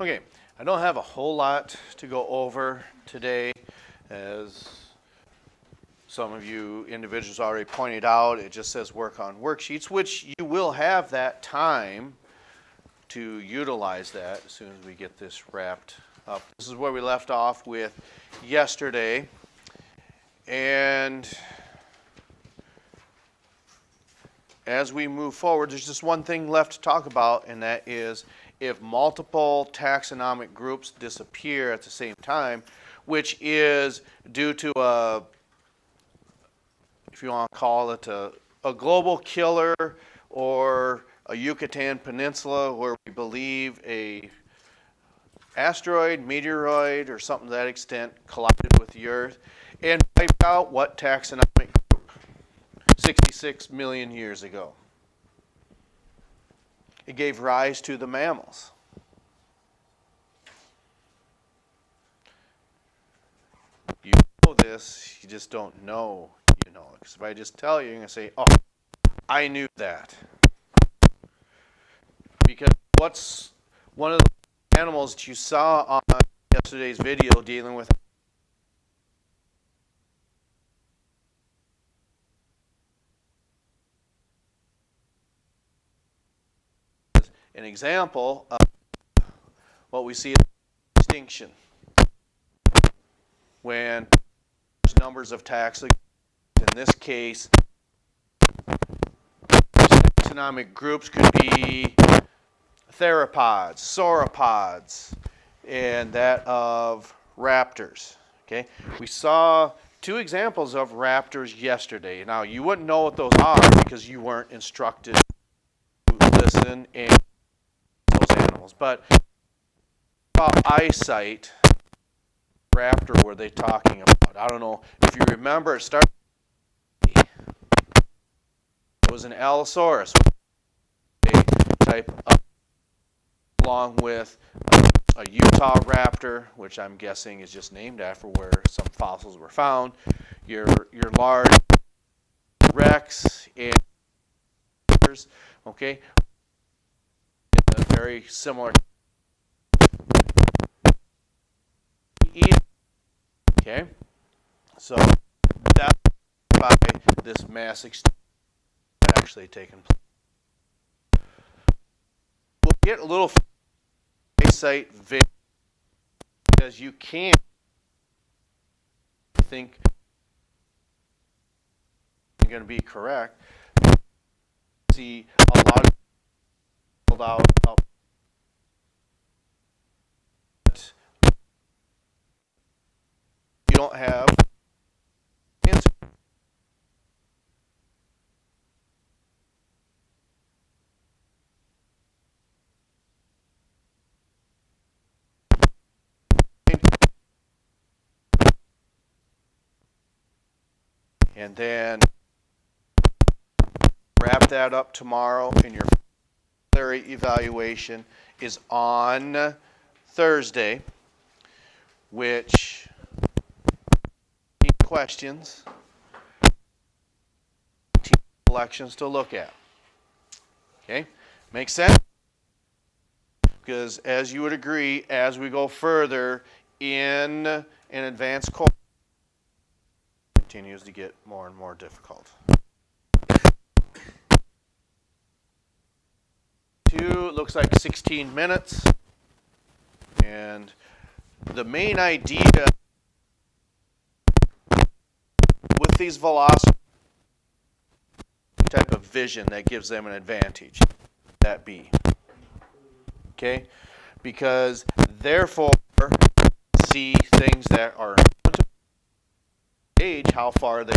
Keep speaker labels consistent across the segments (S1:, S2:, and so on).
S1: Okay, I don't have a whole lot to go over today. As some of you individuals already pointed out, it just says work on worksheets, which you will have that time to utilize that as soon as we get this wrapped up. This is where we left off with yesterday. And as we move forward, there's just one thing left to talk about, and that is if multiple taxonomic groups disappear at the same time, which is due to a, if you want to call it a global killer or a Yucatan Peninsula where we believe a asteroid, meteoroid, or something to that extent collided with the Earth and wiped out what taxonomic group? 66 million years ago. It gave rise to the mammals. You know this, you just don't know you know it. Because if I just tell you, you're going to say, oh, I knew that. Because what's one of the animals that you saw on yesterday's video dealing with an example of what we see as extinction. When there's numbers of taxonomic, in this case, taxonomic groups could be theropods, sauropods, and that of raptors. Okay, we saw two examples of raptors yesterday. Now, you wouldn't know what those are because you weren't instructed to listen and those animals. But about eyesight, raptor were they talking about? I don't know if you remember. It started. It was an Allosaurus, a type of, along with a Utah raptor, which I'm guessing is just named after where some fossils were found. Your large Rex and okay, a very similar. Okay, so that's by this mass extinction that actually taken place. We'll get a little eyesight video because you can't think you're going to be correct. See a lot of pulled out. You don't have answer. And then wrap that up tomorrow, and your preliminary evaluation is on Thursday, which questions, elections to look at. Okay, makes sense? Because as you would agree, as we go further in an advanced course, it continues to get more and more difficult. 2 looks like 16 minutes, and the main idea with these velocities, type of vision that gives them an advantage, that be. Okay? Because therefore, see things that are gauge how far they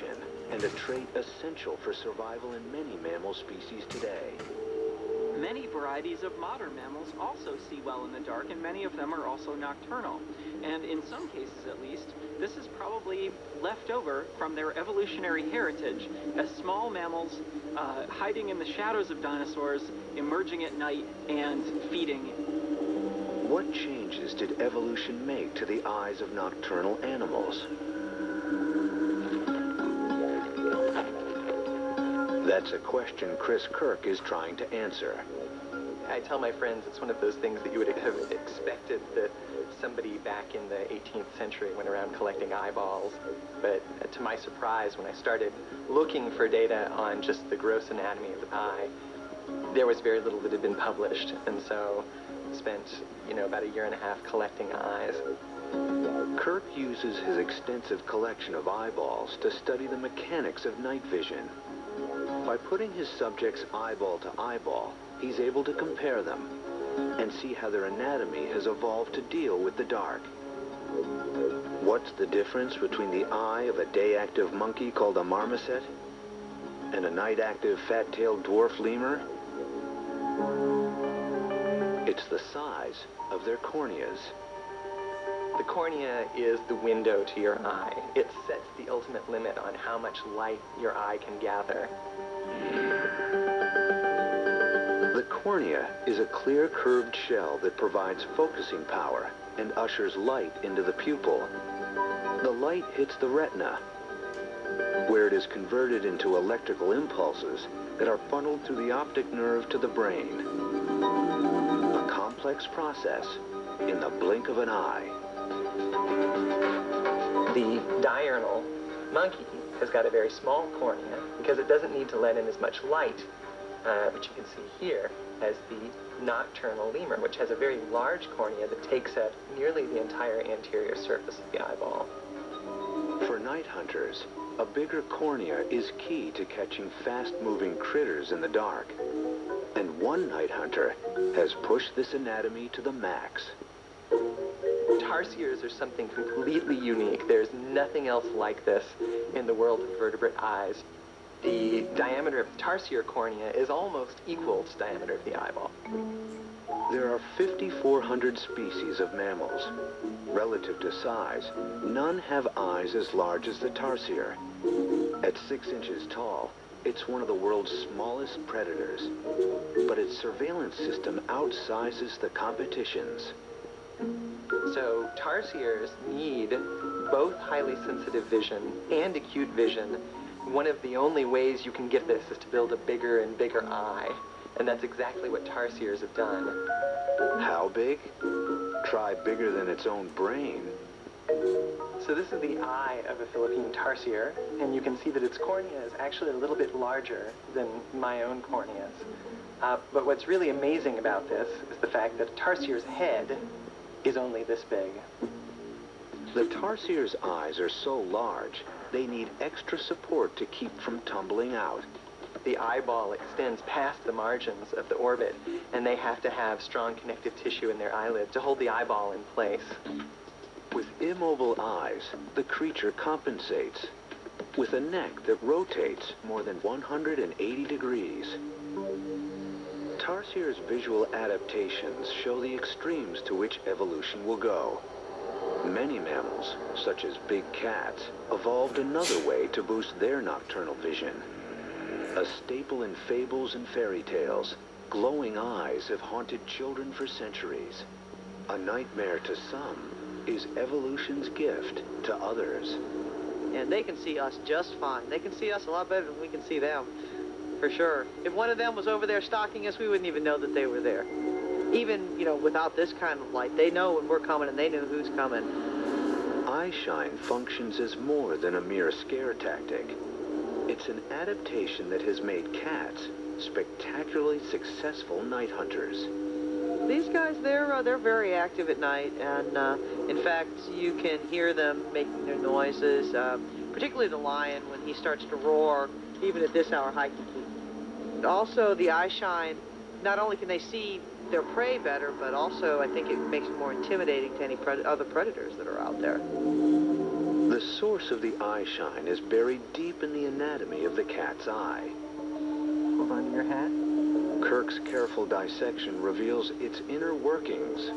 S2: evolution and a trait essential for survival in many mammal species today.
S3: Many varieties of modern mammals also see well in the dark, and many of them are also nocturnal. And in some cases, at least, this is probably left over from their evolutionary heritage as small mammals hiding in the shadows of dinosaurs, emerging at night, and feeding.
S2: What changes did evolution make to the eyes of nocturnal animals? That's a question Chris Kirk is trying to answer.
S4: I tell my friends it's one of those things that you would have expected that somebody back in the 18th century went around collecting eyeballs. But to my surprise, when I started looking for data on just the gross anatomy of the eye, there was very little that had been published. And so I spent, about a year and a half collecting eyes.
S2: Kirk uses his extensive collection of eyeballs to study the mechanics of night vision. By putting his subjects eyeball to eyeball, he's able to compare them and see how their anatomy has evolved to deal with the dark. What's the difference between the eye of a day-active monkey called a marmoset and a night-active fat-tailed dwarf lemur? It's the size of their corneas.
S4: The cornea is the window to your eye. It sets the ultimate limit on how much light your eye can gather.
S2: The cornea is a clear curved shell that provides focusing power and ushers light into the pupil. The light hits the retina, where it is converted into electrical impulses that are funneled through the optic nerve to the brain. A complex process in the blink of an eye.
S4: The diurnal monkey has got a very small cornea because it doesn't need to let in as much light, which you can see here, as the nocturnal lemur, which has a very large cornea that takes up nearly the entire anterior surface of the eyeball.
S2: For night hunters, a bigger cornea is key to catching fast-moving critters in the dark. And one night hunter has pushed this anatomy to the max.
S4: Tarsiers are something completely unique. There's nothing else like this in the world of vertebrate eyes. The diameter of the tarsier cornea is almost equal to the diameter of the eyeball.
S2: There are 5,400 species of mammals. Relative to size, none have eyes as large as the tarsier. At 6 inches tall, it's one of the world's smallest predators. But its surveillance system outsizes the competition's.
S4: So tarsiers need both highly sensitive vision and acute vision. One of the only ways you can get this is to build a bigger and bigger eye. And that's exactly what tarsiers have done.
S2: How big? Try bigger than its own brain.
S4: So this is the eye of a Philippine tarsier, and you can see that its cornea is actually a little bit larger than my own corneas. But what's really amazing about this is the fact that a tarsier's head is only this big.
S2: The tarsier's eyes are so large, they need extra support to keep from tumbling out.
S4: The eyeball extends past the margins of the orbit, and they have to have strong connective tissue in their eyelid to hold the eyeball in place.
S2: With immobile eyes, the creature compensates with a neck that rotates more than 180 degrees. Tarsier's visual adaptations show the extremes to which evolution will go. Many mammals, such as big cats, evolved another way to boost their nocturnal vision. A staple in fables and fairy tales, glowing eyes have haunted children for centuries. A nightmare to some is evolution's gift to others.
S5: And they can see us just fine. They can see us a lot better than we can see them, for sure. If one of them was over there stalking us, we wouldn't even know that they were there. Even, without this kind of light, they know when we're coming and they know who's coming.
S2: Eyeshine functions as more than a mere scare tactic. It's an adaptation that has made cats spectacularly successful night hunters.
S5: These guys, they're very active at night, and in fact, you can hear them making their noises, particularly the lion when he starts to roar, even at this hour, high. Also, the eyeshine, not only can they see their prey better, but also I think it makes it more intimidating to any other predators that are out there.
S2: The source of the eye shine is buried deep in the anatomy of the cat's eye.
S4: Hold on to your hat.
S2: Kirk's careful dissection reveals its inner workings.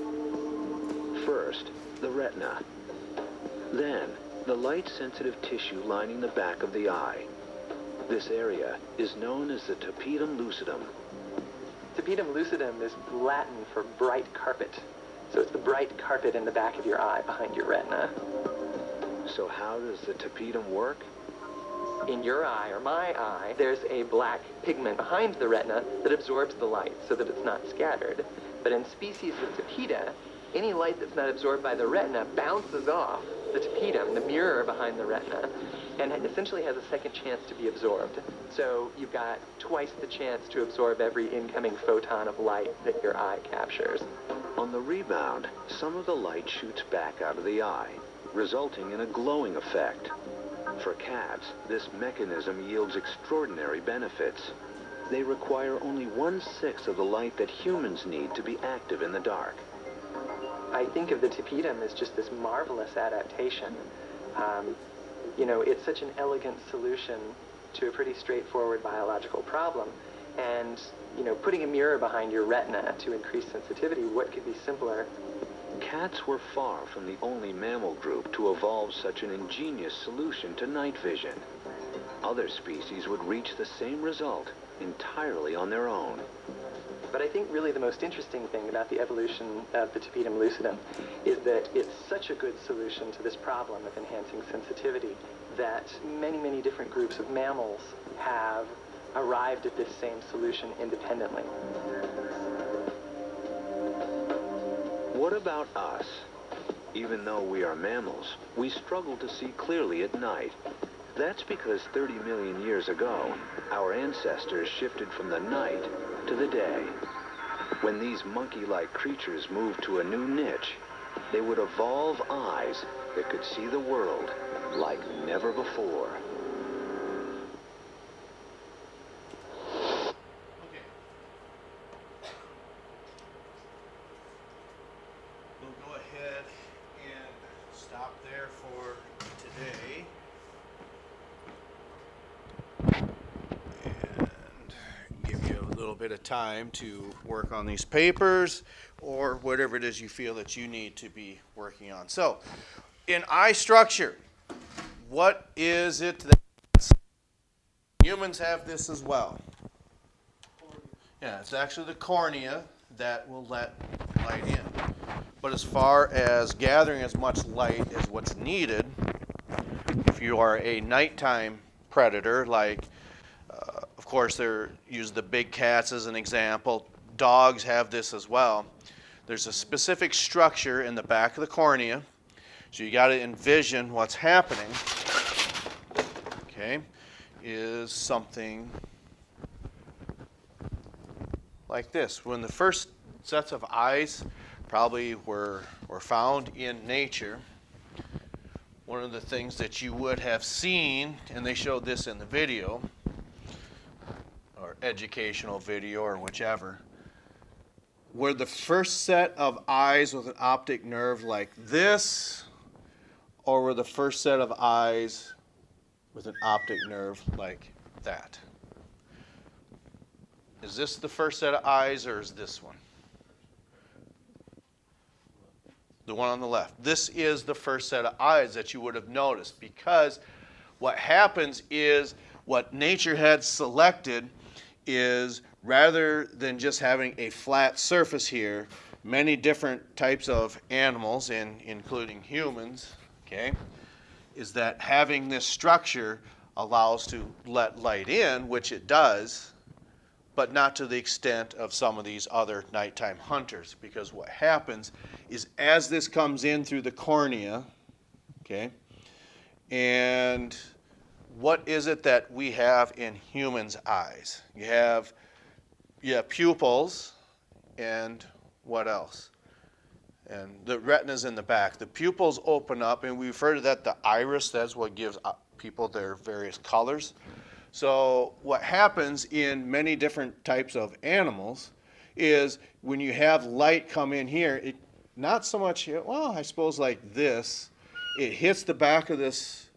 S2: First, the retina. Then, the light-sensitive tissue lining the back of the eye. This area is known as the tapetum lucidum.
S4: Tapetum lucidum is Latin for bright carpet. So it's the bright carpet in the back of your eye behind your retina.
S2: So how does the tapetum work?
S4: In your eye, or my eye, there's a black pigment behind the retina that absorbs the light so that it's not scattered. But in species of tapeta, any light that's not absorbed by the retina bounces off the tapetum, the mirror behind the retina, and essentially has a second chance to be absorbed. So you've got twice the chance to absorb every incoming photon of light that your eye captures.
S2: On the rebound, some of the light shoots back out of the eye, resulting in a glowing effect. For cats, this mechanism yields extraordinary benefits. They require only 1/6 of the light that humans need to be active in the dark.
S4: I think of the tapetum as just this marvelous adaptation. You know, it's such an elegant solution to a pretty straightforward biological problem. And, you know, putting a mirror behind your retina to increase sensitivity, what could be simpler?
S2: Cats were far from the only mammal group to evolve such an ingenious solution to night vision. Other species would reach the same result entirely on their own.
S4: But I think really the most interesting thing about the evolution of the tapetum lucidum is that it's such a good solution to this problem of enhancing sensitivity that many, many different groups of mammals have arrived at this same solution independently.
S2: What about us? Even though we are mammals, we struggle to see clearly at night. That's because 30 million years ago, our ancestors shifted from the night to the day. When these monkey-like creatures moved to a new niche, they would evolve eyes that could see the world like never before.
S1: Okay. We'll go ahead and stop there for today. And give you a little bit of time to work on these papers or whatever it is you feel that you need to be working on. So, in eye structure, what is it that humans have this as well? Yeah, it's actually the cornea that will let light in. But as far as gathering as much light as what's needed, if you are a nighttime predator, like, of course, use the big cats as an example. Dogs have this as well. There's a specific structure in the back of the cornea, so you got to envision what's happening. Okay, is something like this. When the first sets of eyes probably were found in nature, one of the things that you would have seen, and they showed this in the video, or educational video or whichever, were the first set of eyes with an optic nerve like this, or were the first set of eyes with an optic nerve like that? Is this the first set of eyes, or is this one? The one on the left. This is the first set of eyes that you would have noticed, because what happens is what nature had selected is, rather than just having a flat surface here, many different types of animals, including humans, okay, is that having this structure allows to let light in, which it does, but not to the extent of some of these other nighttime hunters, because what happens is as this comes in through the cornea, okay, and what is it that we have in humans' eyes? You have pupils, and what else? And the retina's in the back. The pupils open up, and we refer to that the iris. That's what gives people their various colors. So what happens in many different types of animals is when you have light come in here, it not so much, well, I suppose like this, it hits the back of this,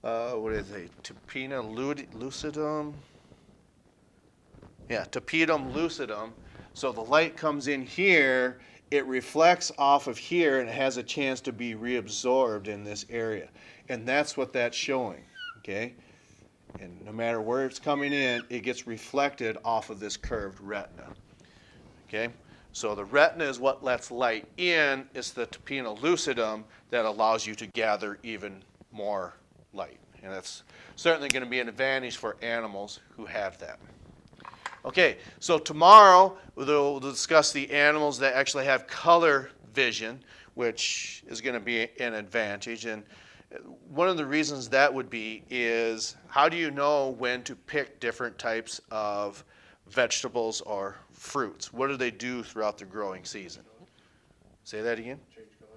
S1: what is it, Tupina lucidum? Yeah, tapetum lucidum. So the light comes in here, it reflects off of here, and it has a chance to be reabsorbed in this area. And that's what that's showing, okay? And no matter where it's coming in, it gets reflected off of this curved retina, okay? So the retina is what lets light in. It's the tapetum lucidum that allows you to gather even more light. And that's certainly going to be an advantage for animals who have that. Okay, so tomorrow we'll discuss the animals that actually have color vision, which is going to be an advantage. And one of the reasons that would be is, how do you know when to pick different types of vegetables or fruits? What do they do throughout the growing season? Say that again?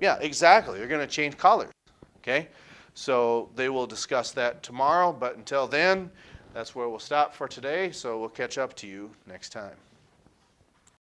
S1: Yeah, exactly. They're going to change colors. Okay? So they will discuss that tomorrow, but until then, that's where we'll stop for today, so we'll catch up to you next time.